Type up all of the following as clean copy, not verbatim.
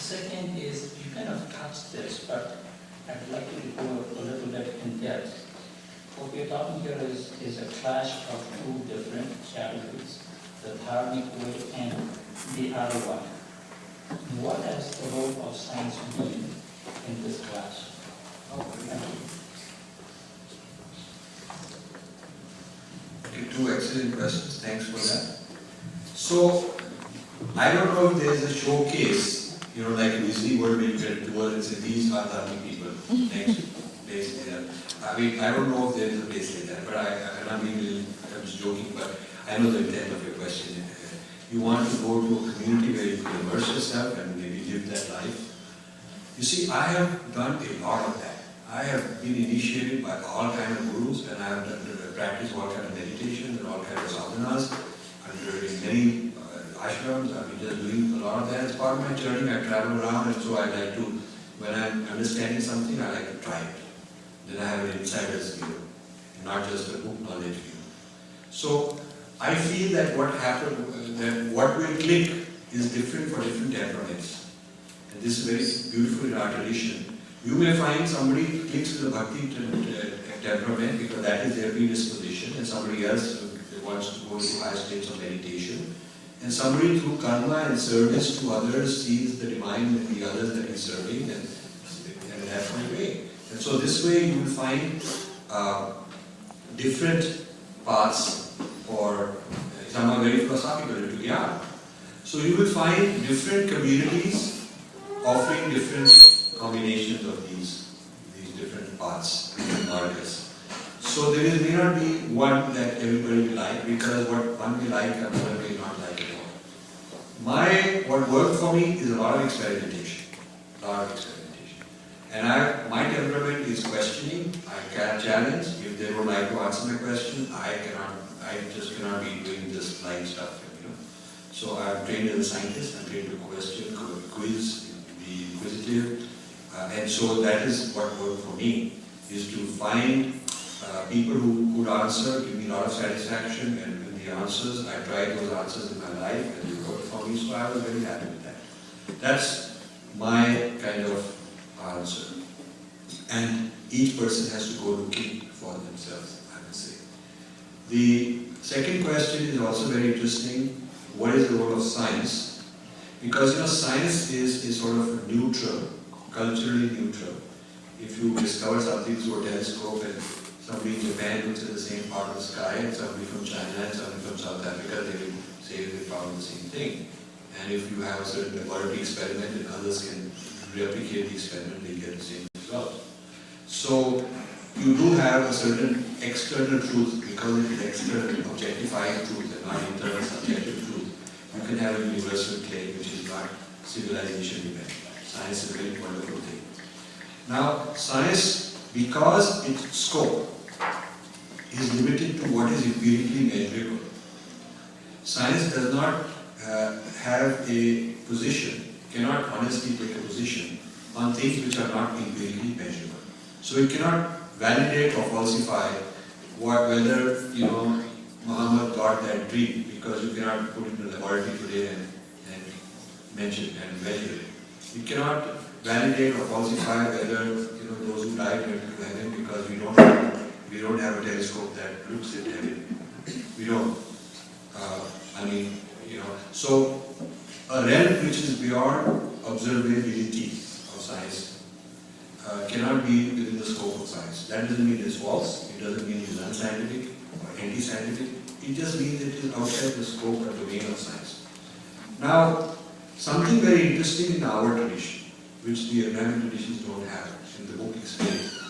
second is, you kind of touched this, but I'd like you to go a little bit in depth. What we're talking here is a clash of two different categories, the dharmic way and the other one. What has the role of science been in this clash? Okay, two excellent questions. Thanks for that. So, I don't know if there is a showcase, like in Disney World where you get a tour and say, these are dharmic people. Next place there. I mean, I don't know if there is a place like that, but I'm just joking, but I know the intent of your question. You want to go to a community where you can immerse yourself and maybe live that life. You see, I have done a lot of that. I have been initiated by all kinds of gurus, and I have practiced all kinds of meditation and all kinds of sadhanas under many ashrams. I've been just doing a lot of that. As part of my journey, I travel around, and so I like to, when I'm understanding something, I like to try it. Then I have an insider's view, not just a book knowledge view. So I feel that what will click is different for different temperaments. And this is very beautiful in our tradition. You may find somebody clicks with a bhakti temperament because that is their predisposition, and somebody else wants to go to higher states of meditation. And somebody through karma and service to others sees the divine in the others that he's serving, and that's my way. And so this way you will find different paths, or some are very philosophical into Gyan. So you will find different communities offering different combinations of these different paths, different margas. So there may not be one that everybody will like, because what one may like, another may not like at all. What worked for me is a lot of experimentation. And my temperament is questioning. I can challenge. If they would like to answer my question, I just cannot be doing this blind stuff. So I'm trained as a scientist. I'm trained to question, quiz, be inquisitive. And so that is what worked for me, is to find people who could answer, give me a lot of satisfaction, and with the answers, I tried those answers in my life, and they worked for me, so I was very happy with that. That's my kind of answer. And each person has to go looking for themselves, I would say. The second question is also very interesting. What is the role of science? Because science is sort of neutral, culturally neutral. If you discover something through a telescope and somebody in Japan looks at the same part of the sky, and somebody from China and somebody from South Africa, they will say they found the same thing. And if you have a certain laboratory experiment and others can replicate the experiment, they get the same result. So you do have a certain external truth, because it is external, objectifying truth and not internal subjective truth. You can have a universal claim which is not civilization event. Science is a very wonderful thing. Now, science, because its scope is limited to what is empirically measurable, science does not have a position, cannot honestly take a position on things which are not empirically measurable. So it cannot validate or falsify whether Muhammad got that dream, because you cannot put it in a laboratory today and mention and measure it. You cannot validate or falsify whether those who died went to heaven, because we don't have a telescope that looks at heaven. We don't. So a realm which is beyond observability of science cannot be within the scope of science. That doesn't mean it's false. It doesn't mean it's unscientific or anti-scientific. It just means it is outside the scope and domain of science. Now, something very interesting in our tradition, which the Abrahamic traditions don't have, in the book explains.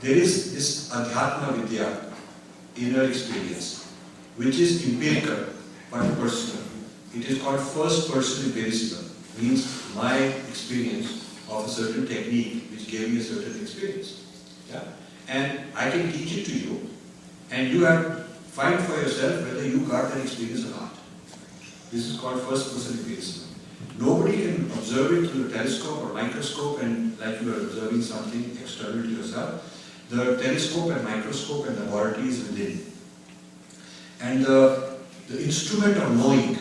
There is this Adhyathmika, inner experience, which is empirical but personal. It is called first person empiricism, means my experience of a certain technique which gave me a certain experience. Yeah? And I can teach it to you, and you have to find for yourself whether you got that experience or not. This is called first person empiricism. Nobody can observe it through a telescope or microscope, and like you are observing something external to yourself. The telescope and microscope and laboratory is within. And the instrument of knowing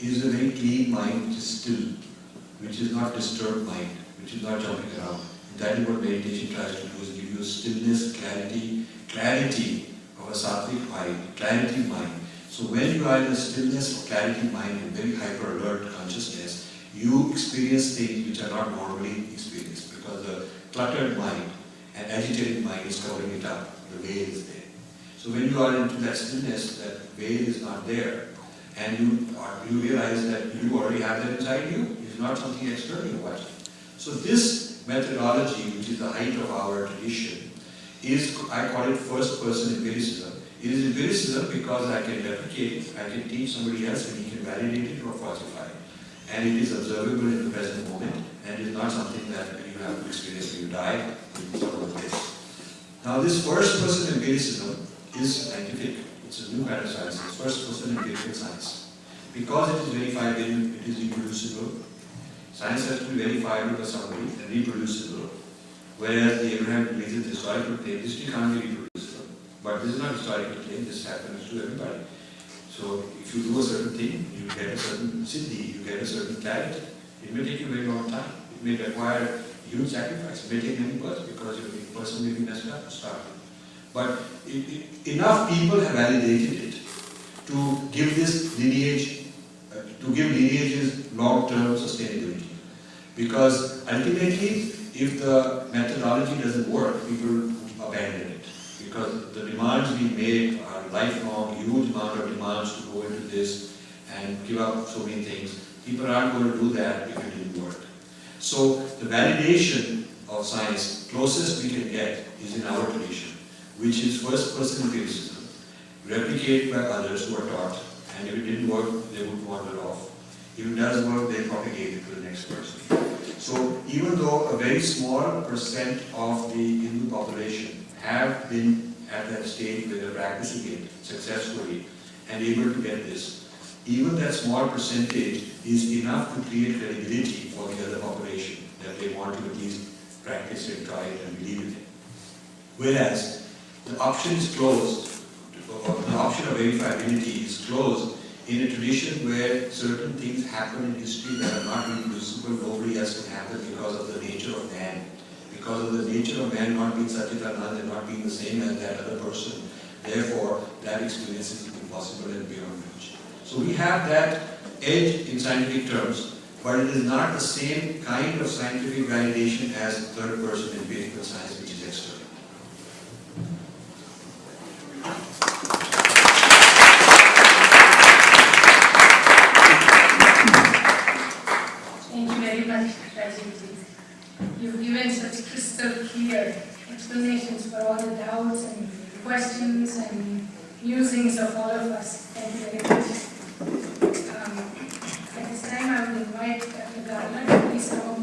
is a very clean mind which is still, which is not disturbed mind, which is not jumping around. And that is what meditation tries to do, is give you stillness, clarity of a sattvic mind, clarity of mind. So when you are in a stillness of clarity of mind and very hyper alert consciousness, you experience things which are not normally experienced, because the cluttered mind and agitated mind is covering it up. The veil is there. So when you are into that stillness, that veil is not there, and you realize that you already have that inside you. It's not something external you're watching. So this methodology, which is the height of our tradition, is, I call it first person empiricism. It is empiricism because I can replicate it, I can teach somebody else and he can validate it or falsify it. And it is observable in the present moment, and it is not something that you have to experience when you die. It's sort of this. Now this first person empiricism is scientific. It's a new kind of science. It's first person empirical science. Because it is verifiable, it is reproducible. Science has to be verifiable by somebody and reproducible. Whereas the Abrahamic religion, historical claim, history can't be reproducible. But this is not historical claim, this happens to everybody. So if you do a certain thing, you get a certain siddhi, you get a certain clarity. It may take you a very long time. It may require huge sacrifice. It may take many births because your person may be messed up to start with. But enough people have validated it to give this lineage, to give lineages long-term sustainability. Because ultimately, if the methodology doesn't work, people abandon it. Because the demands we make are lifelong, huge amount of demands to go into this and give up so many things. People aren't going to do that if it didn't work. So the validation of science, closest we can get, is in our tradition, which is first person empiricism, replicated by others who are taught, and if it didn't work, they would wander off. If it does work, they propagate it to the next person. So even though a very small percent of the Hindu population have been at that stage where they're practicing it successfully and able to get this, even that small percentage is enough to create credibility for the other population, that they want to at least practice it, try it, and believe in it. Whereas the option is closed, or the option of verifiability is closed in a tradition where certain things happen in history that are not reproducible, nobody else can happen because of the nature of man. Because of the nature of man not being Satchitananda and not being the same as that other person. Therefore, that experience is impossible and beyond reach. So we have that edge in scientific terms, but it is not the same kind of scientific validation as third person empirical science, which is external. Thank you very much, Rajiv. You've given such crystal clear explanations for all the doubts and questions and musings of all of us. Thank you very much. At this time, I would invite Dr. Garland to please come up